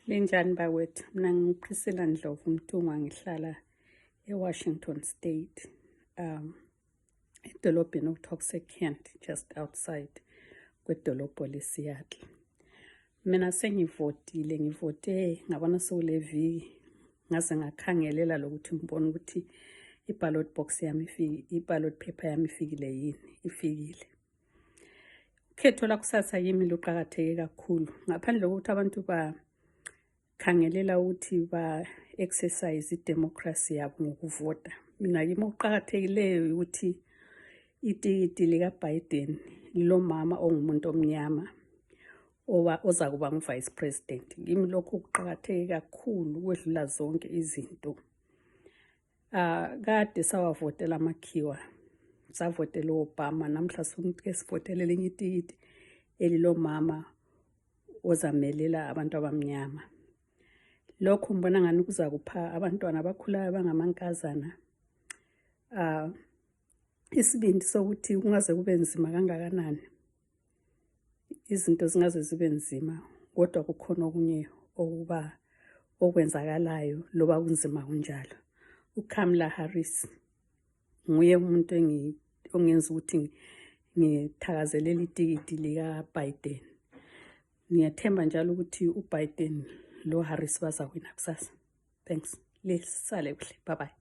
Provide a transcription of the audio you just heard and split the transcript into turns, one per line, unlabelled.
Linjani bakwethu, mina ngiPriscilla Ndlovu Mtungwa, ngihlala eWashington State, edolobheni okuthiwa kuseKent, just outside kwedolobho leSeattle. Mina sengivotile, ngivote ngabona sewule viki, ngaze ngakhangelela lokuthi ngibone ukuthi i-ballot box yami i-ballot paper yami ifikile. Ukhetho lakusasa yimi luqakatheke kakhulu, ngaphandle kokuthi abantu bakhangelela ukuthi ba-exercise i-democracy yabo ngokuvota. Mina kimi okuqakathekileyo ukuthi itikiti lika-Biden lomama ongumuntu omnyama oza kuba ngu-vice president. Kimi lokho kuqakatheke kakhulu ukwedlula zonke izinto. Kade sawavotela amakhiwa, savotela Obama, namhla sokuthi sivotele elinye itikiti elilomama ozamelela abantu abamnyama. Lokho ngibona ngani kuza kupha abantwana abakhulayo bangamankazana isibindi sokuthi kungaze kube nzima kangakanani, izinto zingaze zibe nzima, kodwa kukhona okunye okwenzakalayo loba kunzima kunjalo. uKamala Harris nguye umuntu ongenza ukuthi ngithakazelele itikiti lika-Biden. Ngiyathemba njalo ukuthi uBiden lo Harris bazawina kusasa. Thanks. Lisale kuhle. Bye bye.